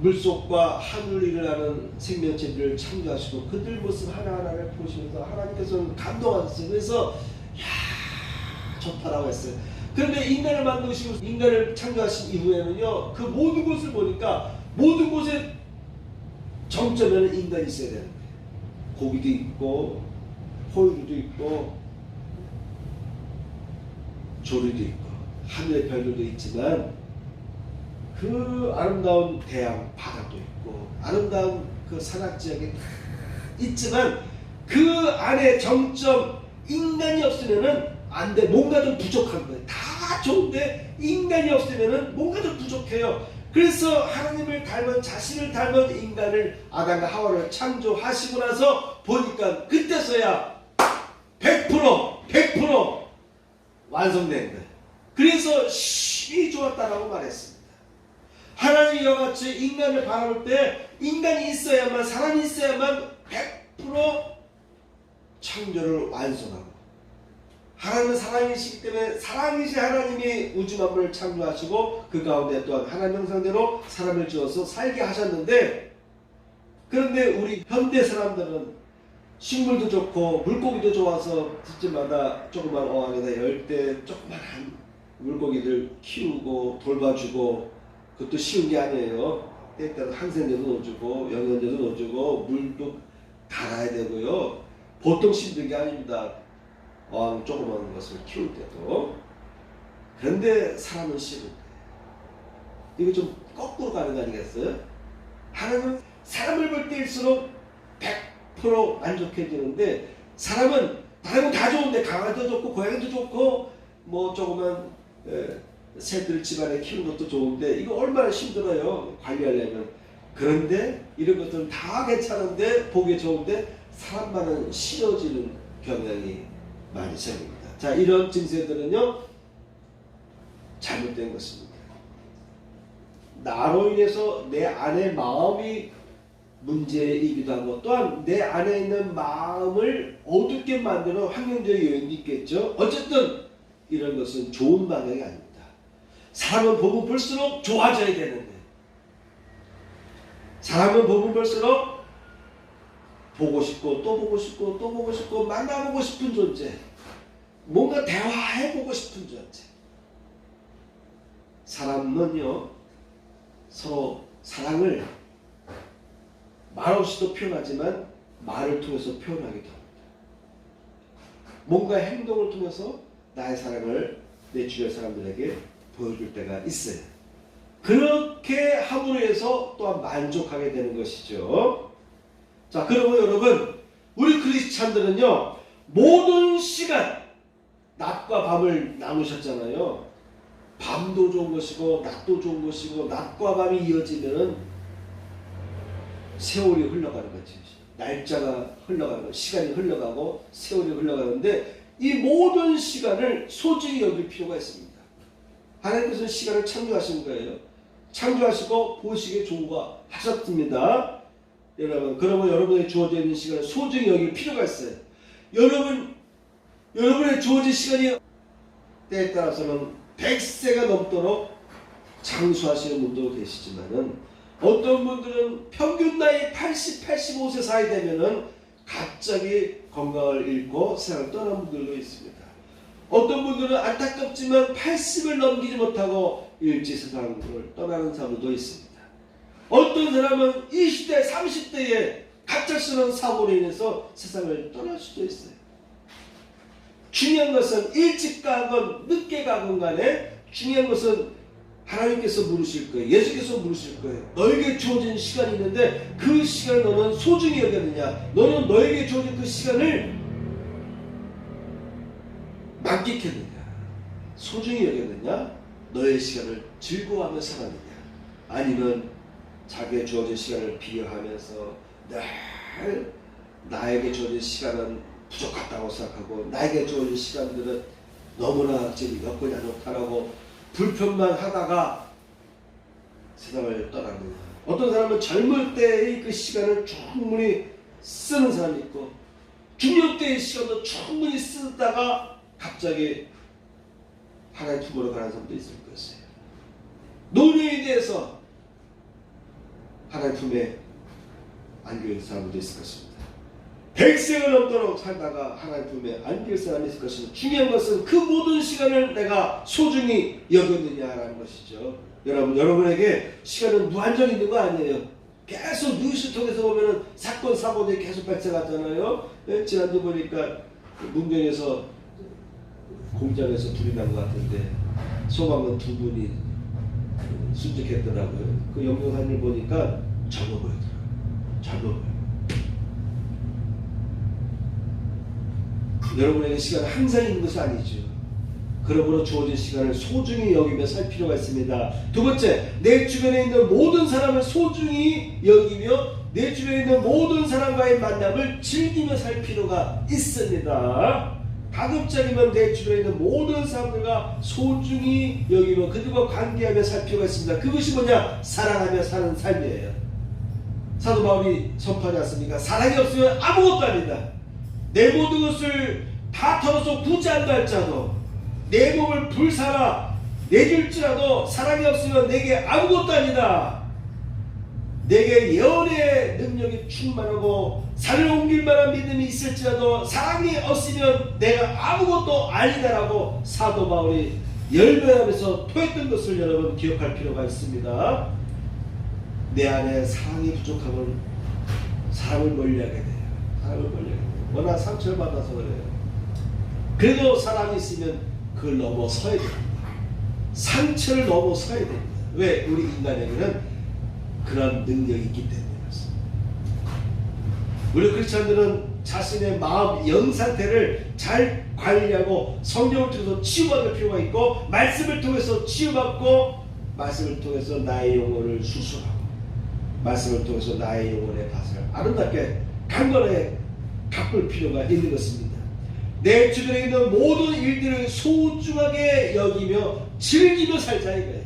물속과 하늘 일어나는 생명체들을 창조하시고 그들 모습 하나하나를 보시면서 하나님께서는 감동하셨어요. 그래서 야 좋다라고 했어요. 그런데 인간을 만드시고 인간을 창조하신 이후에는요 그 모든 것을 보니까 모든 곳에 정점에는 인간이 있어야 되는 거예요. 고기도 있고 포유류도 있고 조류도 있고 하늘의 별들도 있지만 그 아름다운 대양 바다도 있고 아름다운 그 산악지역이 다 있지만 그 안에 정점 인간이 없으면은 안 돼. 뭔가 좀 부족한 거예요. 다 좋은데 인간이 없으면은 뭔가 좀 부족해요. 그래서 하나님을 닮은 자신을 닮은 인간을 아담과 하와를 창조하시고 나서 보니까 그때서야 100% 완성된 거예요. 그래서 심히 좋았다라고 말했습니다. 하나님 이와 같이 인간을 바라볼 때 인간이 있어야만, 사람이 있어야만 100% 창조를 완성하고, 하나님은 사랑이시기 때문에 사랑이신 하나님이 우주 만물을 창조하시고 그 가운데 또한 하나님 형상대로 사람을 지어서 살게 하셨는데, 그런데 우리 현대 사람들은 식물도 좋고 물고기도 좋아서 집집마다 조그만 어항에다 열대 조그만한 물고기들 키우고 돌봐주고, 그것도 쉬운 게 아니에요. 때에 따라 항생제도 넣어주고 영양제도 넣어주고 물도 갈아야 되고요. 보통 힘든 게 아닙니다. 어항 조그만 것을 키울 때도. 그런데 사람은 싫은데 이거 좀 거꾸로 가는 거 아니겠어요? 하나님은 사람을 볼 때일수록 100% 만족해지는데, 사람은 다른 거 다 좋은데 강아지도 좋고 고양이도 좋고 뭐 조그만 새들 집안에 키우는 것도 좋은데 이거 얼마나 힘들어요, 관리하려면. 그런데 이런 것들은 다 괜찮은데 보기 좋은데 사람만은 싫어지는 경향이 많이 생깁니다. 자, 이런 증세들은요 잘못된 것입니다. 나로 인해서 내 안의 마음이 문제이기도 하고, 또한 내 안에 있는 마음을 어둡게 만드는 환경적인 요인이 있겠죠. 어쨌든 이런 것은 좋은 방향이 아닙니다. 사람은 보면 볼수록 좋아져야 되는데, 사람은 보면 볼수록 보고 싶고 또 보고 싶고 또 보고 싶고 만나보고 싶은 존재, 뭔가 대화해보고 싶은 존재. 사람은요 서로 사랑을 말없이도 표현하지만 말을 통해서 표현하기도 합니다. 뭔가 행동을 통해서 나의 사랑을 내 주변 사람들에게 보여줄 때가 있어요. 그렇게 함으로 해서 또한 만족하게 되는 것이죠. 자, 그러면 여러분, 우리 크리스찬들은요 모든 시간, 낮과 밤을 나누셨잖아요. 밤도 좋은 것이고 낮도 좋은 것이고, 낮과 밤이 이어지면 세월이 흘러가는 거지. 날짜가 흘러가는 거, 시간이 흘러가고 세월이 흘러가는데, 이 모든 시간을 소중히 여길 필요가 있습니다. 하나님께서는 시간을 창조하신 거예요. 창조하시고 보시기에 좋은 거 하셨습니다. 여러분, 그러면 여러분에게 주어져 있는 시간을 소중히 여길 필요가 있어요. 여러분의 주어진 시간이 때에 따라서는 100세가 넘도록 장수하시는 분도 계시지만은, 어떤 분들은 평균 나이 80, 85세 사이 되면은 갑자기 건강을 잃고 세상을 떠난 분들도 있습니다. 어떤 분들은 안타깝지만 80을 넘기지 못하고 일찍 세상을 떠나는 사람들도 있습니다. 어떤 사람은 20대, 30대에 갑작스러운 사고로 인해서 세상을 떠날 수도 있어요. 중요한 것은 일찍 가건 늦게 가건 간에 중요한 것은 하나님께서 물으실 거예요. 예수께서 물으실 거예요. 너에게 주어진 시간이 있는데 그 시간을 너는 소중히 여겼느냐? 너는 너에게 주어진 그 시간을 만끽했느냐? 소중히 여겼느냐? 너의 시간을 즐거워하며 살았느냐? 아니면 자기의 주어진 시간을 비하하면서 늘 나에게 주어진 시간은 부족하다고 생각하고, 나에게 주어진 시간들은 너무나 지금 여건이 안 좋다라고 불평만 하다가 세상을 떠납니다. 어떤 사람은 젊을 때의 그 시간을 충분히 쓰는 사람이 있고, 중년 때의 시간도 충분히 쓰다가 갑자기 하나의 품으로 가는 사람도 있을 것이에요. 노년이 돼서 하나의 품에 안길 사람도 있을 것입니다. 100세가 넘도록 살다가 하나님 품에 안길 사람이 있을 것입니다. 중요한 것은 그 모든 시간을 내가 소중히 여겼느냐라는 것이죠. 여러분에게 시간은 무한정 있는 거 아니에요. 계속 뉴스 통해서 보면은 사건 사고들이 계속 발생하잖아요. 지난주 보니까 문경에서 공장에서 불이 난 것 같은데 소방관 2분이 순직했더라고요. 그 영상을 보니까 젊어 보이더라고요. 젊어 보여요. 여러분에게 시간은 항상 있는 것이 아니죠. 그러므로 주어진 시간을 소중히 여기며 살 필요가 있습니다. 두 번째, 내 주변에 있는 모든 사람을 소중히 여기며 내 주변에 있는 모든 사람과의 만남을 즐기며 살 필요가 있습니다. 가급적이면 내 주변에 있는 모든 사람들과 소중히 여기며 그들과 관계하며 살 필요가 있습니다. 그것이 뭐냐? 사랑하며 사는 삶이에요. 사도 바울이 선포하지 않습니까? 사랑이 없으면 아무것도 아니다. 내 모든 것을 다 털어서 구제한다 할지라도 내 몸을 불사라 내줄지라도 사랑이 없으면 내게 아무것도 아니다. 내게 예언의 능력이 충만하고 산을 옮길 만한 믿음이 있을지라도 사랑이 없으면 내가 아무것도 아니다라고 사도 바울이 열변하면서 토했던 것을 여러분 기억할 필요가 있습니다. 내 안에 사랑이 부족하면 사람을 멀리하게 돼요. 사람을 멀리하게 돼요. 워낙 상처를 받아서 그래요. 그래도 사랑이 있으면 그걸 넘어서야 됩니다. 상처를 넘어서야 됩니다. 왜? 우리 인간에게는 그런 능력이 있기 때문에 그렇습니다. 우리 크리스찬들은 자신의 마음, 영 상태를 잘 관리하고 성령을 통해서 치유받을 필요가 있고 말씀을 통해서 치유받고 말씀을 통해서 나의 영혼을 수술하고 말씀을 통해서 나의 영혼의 밭을 아름답게 강건하게 가꿀 필요가 있는 것입니다. 내 주변에 있는 모든 일들을 소중하게 여기며 즐기며 살자 이거예요.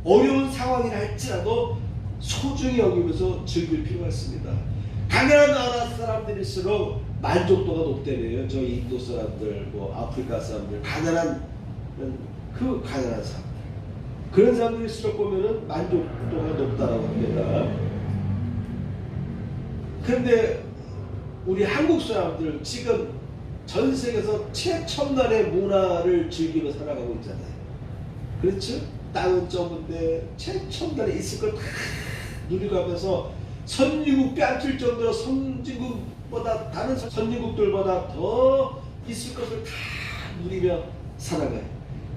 어려운 상황이라 할지라도 소중히 여기면서 즐길 필요가 있습니다. 가난한 나라 사람들일수록 만족도가 높다며요. 저 인도 사람들, 뭐 아프리카 사람들, 가난한 사람들. 그런 사람들일수록 보면은 만족도가 높다라고 합니다. 그런데 우리 한국 사람들 지금 전 세계에서 최첨단의 문화를 즐기며 살아가고 있잖아요. 그렇죠? 땅은 좁은데 최첨단에 있을 걸 다 누리가면서 선진국 빼앗을 정도로 선진국보다 다른 선진국들보다 더 있을 것을 다 누리며 살아가요.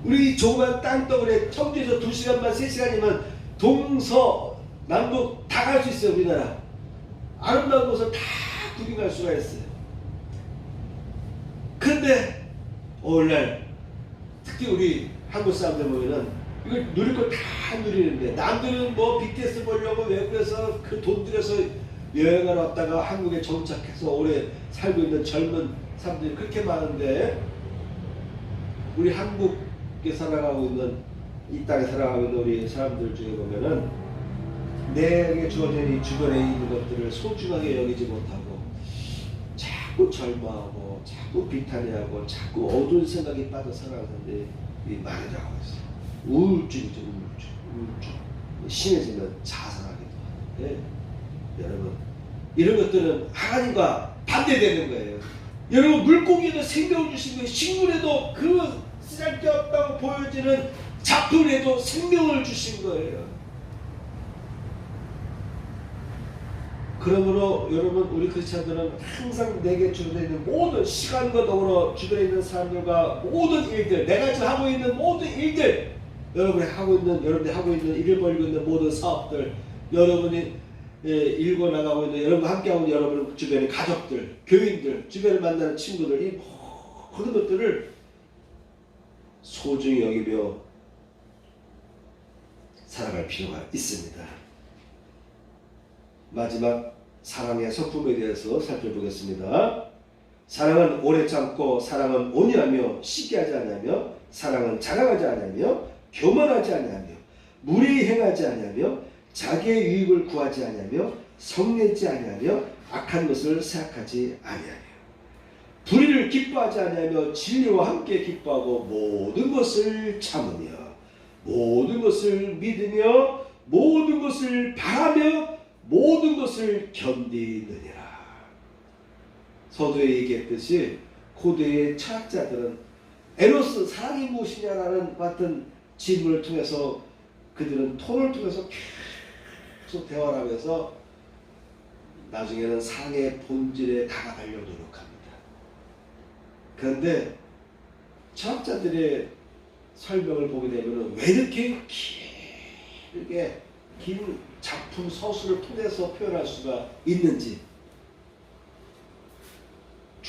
우리 조그만 땅덩어리에 청주에서 2시간만 3시간이면 동서 남북 다 갈 수 있어요. 우리나라 아름다운 곳을 다 구경할 수가 있어요. 그런데 오늘날 특히 우리 한국 사람들 보면은 이걸 누릴 걸 다 누리는데 남들은 뭐 BTS 보려고 외국에서 그 돈 들여서 여행을 왔다가 한국에 정착해서 오래 살고 있는 젊은 사람들이 그렇게 많은데 우리 한국에 살아가고 있는 이 땅에 살아가고 있는 우리 사람들 중에 보면은 내게 주어진 이 주변에 있는 것들을 소중하게 여기지 못하고 자꾸 절망하고 자꾸 비탄해하고 자꾸 어두운 생각이 빠져 살아가는 사람들이 많이라고 했어요. 우울증이죠. 우울증. 심해지면 자살하기도 하는데 여러분 이런 것들은 하나님과 반대되는 거예요. 여러분 물고기에도 생명을 주신 거예요. 식물에도 그 쓰잘데없다고 보여지는 작품에도 생명을 주신 거예요. 그러므로 여러분 우리 크리스찬들은 항상 내게 주변에 있는 모든 시간과 더불어 주변에 있는 사람들과 모든 일들 내가 지금 하고 있는 모든 일들 여러분들이 하고 있는 일을 벌이고 있는 모든 사업들 여러분이 일고 나가고 있는 여러분과 함께하고 있는 여러분 주변의 가족들 교인들 주변에 만나는 친구들 이 모든 것들을 소중히 여기며 살아갈 필요가 있습니다. 마지막 사랑의 성품에 대해서 살펴보겠습니다. 사랑은 오래 참고 사랑은 온유하며 시기 하지 아니하며 사랑은 자랑하지 아니하며 교만하지 아니하며 무례히 행하지 아니하며 자기의 유익을 구하지 아니하며 성내지 아니하며 악한 것을 생각하지 아니하며 불의를 기뻐하지 아니하며 진리와 함께 기뻐하고 모든 것을 참으며 모든 것을 믿으며 모든 것을 바라며 모든 것을 견디느니라. 서두에 얘기했듯이 고대의 철학자들은 에로스 사랑이 무엇이냐라는 같은 질문을 통해서 그들은 토론을 통해서 계속 대화를 하면서 나중에는 사랑의 본질에 다가가려고 노력합니다. 그런데 철학자들의 설명을 보게 되면 왜 이렇게 길게 긴 작품 서술을 통해서 표현할 수가 있는지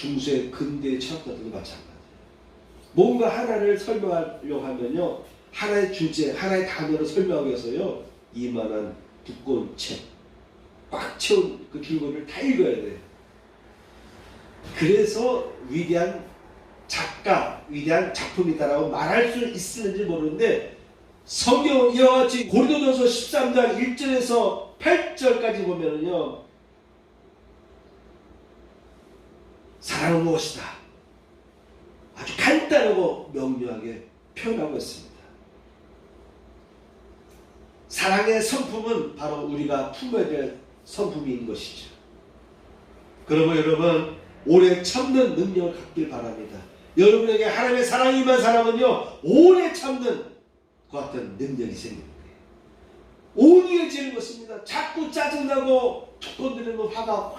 중세 근대 철학자들도 마찬가지예요. 뭔가 하나를 설명하려고 하면요, 하나의 주제, 하나의 단어로 설명하기 위해서요, 이만한 두꺼운 책, 꽉 채운 그 줄거리를 다 읽어야 돼요. 그래서 위대한 작가, 위대한 작품이다라고 말할 수 있을지 모르는데, 성경 이와 같이 고린도전서 13장 1절에서 8절까지 보면은요, 사랑은 무엇이다, 아주 간단하고 명료하게 표현하고 있습니다. 사랑의 성품은 바로 우리가 품어야 될 성품인 것이죠. 그러면 여러분, 오래 참는 능력을 갖길 바랍니다. 여러분에게 하나님의 사랑이 임한 사람은요, 오래 참는 그 같은 능력이 생깁니다. 온유해지는 것입니다. 자꾸 짜증나고 툭 건드리면 화가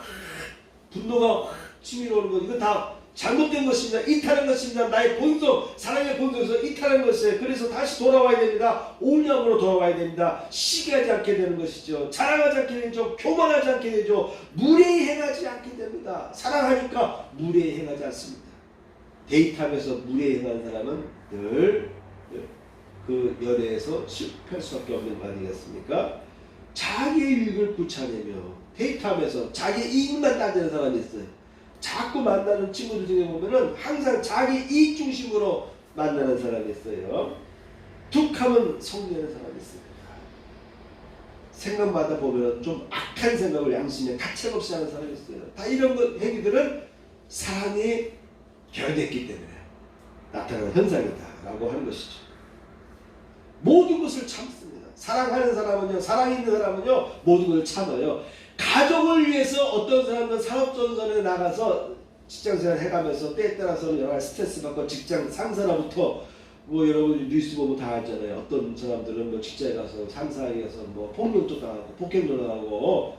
분노가 치밀어오는 것, 이건 다 잘못된 것입니다. 이탈한 것입니다. 나의 본성, 사랑의 본성에서 이탈한 것이에요. 그래서 다시 돌아와야 됩니다. 온유함으로 돌아와야 됩니다. 시기하지 않게 되는 것이죠. 자랑하지 않게 되죠. 교만하지 않게 되죠. 무례히 행하지 않게 됩니다. 사랑하니까 무례히 행하지 않습니다. 데이트하면서 무례히 행하는 사람은 늘 그 연애에서 실패할 수밖에 없는 거 아니겠습니까? 자기의 유익을 쫓아내며 데이트하면서 자기의 이익만 따지는 사람이 있어요. 자꾸 만나는 친구들 중에 보면은 항상 자기 이익 중심으로 만나는 사람이 있어요. 툭하면 성내는 사람이 있습니다. 생각마다 보면 좀 악한 생각을 양심에 가책없이 하는 사람이 있어요. 다 이런 행위들은 사랑이 결여됐기 때문에 나타나는 현상이다라고 하는 것이죠. 모든 것을 참습니다. 사랑하는 사람은요, 사랑 있는 사람은요, 모든 것을 참아요. 가족을 위해서 어떤 사람은 산업전선에 나가서 직장생활 해가면서 때에 따라서 여러 가지 스트레스 받고 직장 상사로부터 뭐 여러분 뉴스 보면 다 알잖아요. 어떤 사람들은 뭐 직장에 가서 상사에 가서 뭐 폭력도 당하고 폭행도 당하고,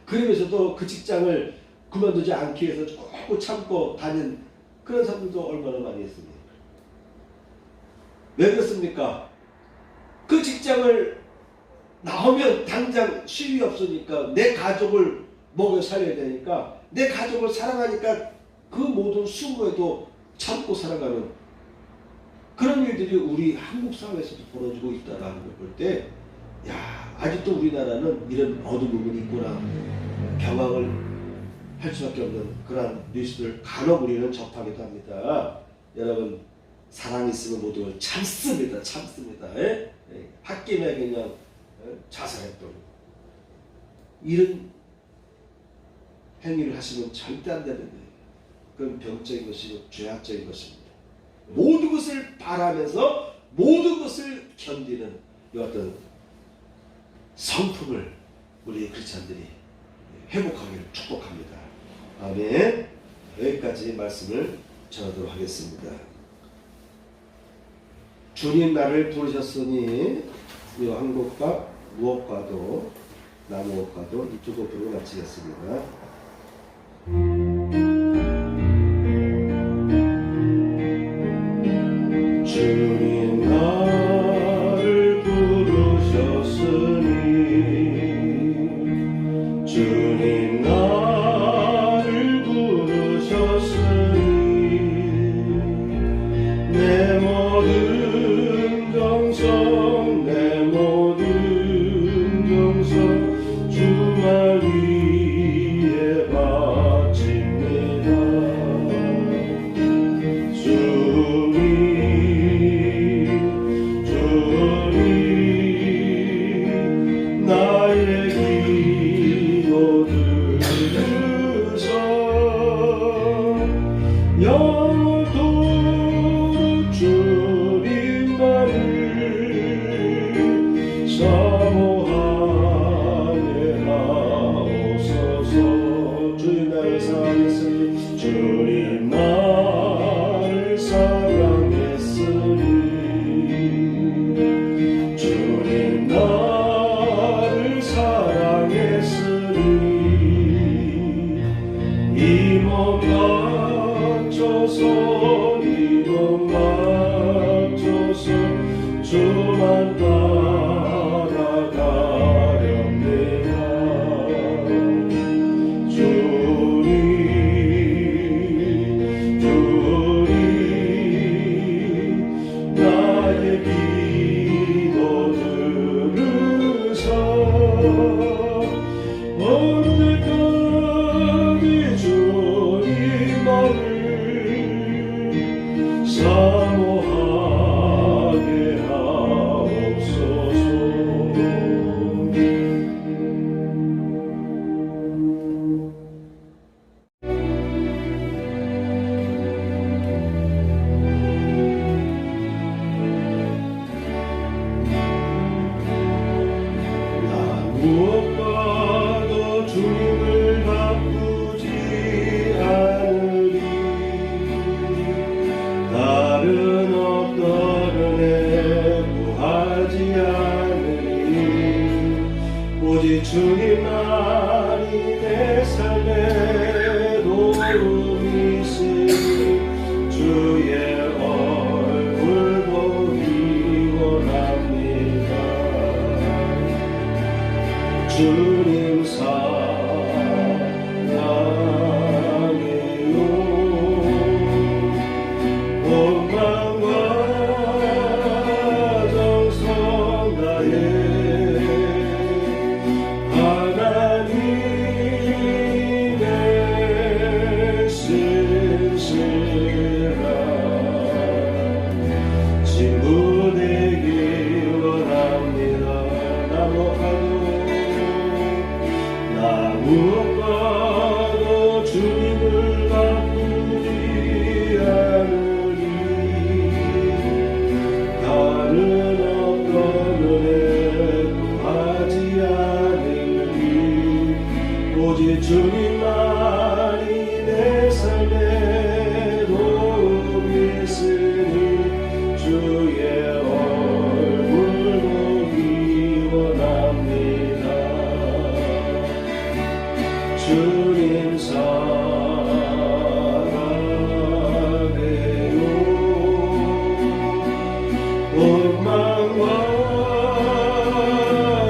그러면서도 그 직장을 그만두지 않기 위해서 조금 참고 다닌 그런 사람들도 얼마나 많이 있습니까? 왜 그렇습니까? 그 직장을 나오면 당장 쉼이 없으니까 내 가족을 먹여 살려야 되니까, 내 가족을 사랑하니까 그 모든 수고에도 참고 살아가는 그런 일들이 우리 한국 사회에서도 벌어지고 있다라는 걸 볼 때, 야, 아직도 우리나라는 이런 어두운 부분이 있구나 경악을 할 수밖에 없는 그런 뉴스들 간혹 우리는 접하기도 합니다. 여러분, 사랑이 있으면 모든 걸 참습니다. 참습니다. 홧김에 그냥 자살했던 이런 행위를 하시면 절대 안 되는 거예요. 그건 병적인 것이고 죄악적인 것입니다. 모든 것을 바라면서 모든 것을 견디는 이 어떤 성품을 우리 크리스찬들이 회복하기를 축복합니다. 아멘. 여기까지 말씀을 전하도록 하겠습니다. 주님 나를 부르셨으니 이 한 곡과 무엇과도 나무엇과도 이 두 곡 부르고 마치겠습니다. 주님 나를 부르셨으니 주님 나를 부르셨으니 내 모든 정성 내 모든 정성 주말 위에 바칩니다. 주님 나의 기도 들으사 영원토록 주님 나를 사모하게 하옵소서. 주님 나를 사랑했으니 주님 나를 사랑했으니 주님 나를 사랑했으니 무엇과도 주님을 바꾸지 않으리. 다른 어떤 은혜 구하지 않으리. 오직 주님만이 내 삶의 도움이 있으니 주의 얼굴 보기 원합니다. 주님 사랑해요. 온 마음과 정성 다해 하나님의 신실한 친구 되기 원합니다. 무엇과도 주님을 바꾸지 않으리. 다른 어떤 은혜 구하지 않으리. 오직 주님만이 내 삶의 도움이 있으니 주의 얼굴 보기 원합니다. 주님 사랑해요. 온 마음과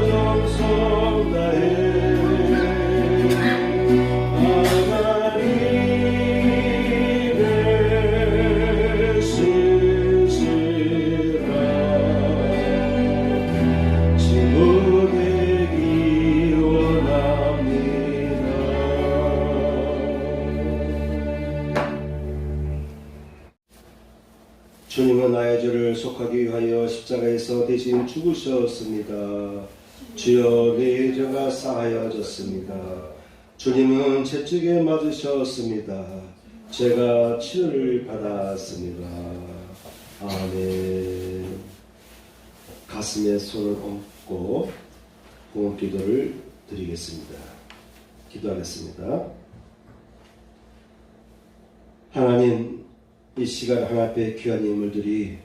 정성 다해 하나님의 신실한 친구 되기 원합니다. 주님은 나의 죄를 속하기 위하여 십자가에서 대신 죽으셨습니다. 주여 내 죄가 사하여졌습니다. 주님은 채찍에 맞으셨습니다. 제가 치료를 받았습니다. 아멘. 가슴에 손을 얹고 호흡 기도를 드리겠습니다. 기도하겠습니다. 하나님, 이 시간 하나님 앞에 귀한 예물들이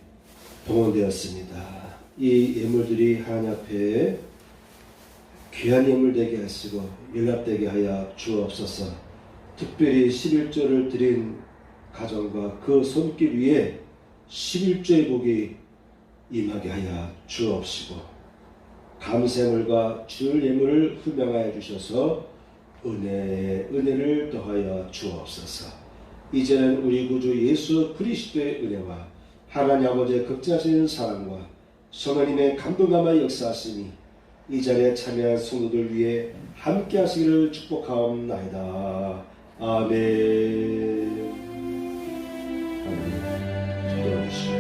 동원되었습니다. 이 예물들이 하나님 앞에 귀한 예물 되게 하시고 연락되게 하여 주옵소서. 특별히 11조를 드린 가정과 그 손길 위에 11조의 복이 임하게 하여 주옵시고 감사물과 줄 예물을 흠명하여 주셔서 은혜를 더하여 주옵소서. 이제는 우리 구주 예수 그리스도의 은혜와 하나님 아버지의 극진하신 사랑과 성령님의 감동감화 역사하시니 이 자리에 참여한 성도들 위해 함께 하시기를 축복하옵나이다. 아멘. 하나님 기도해 주시고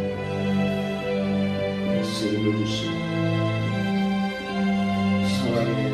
쓰임을 주시고 사랑해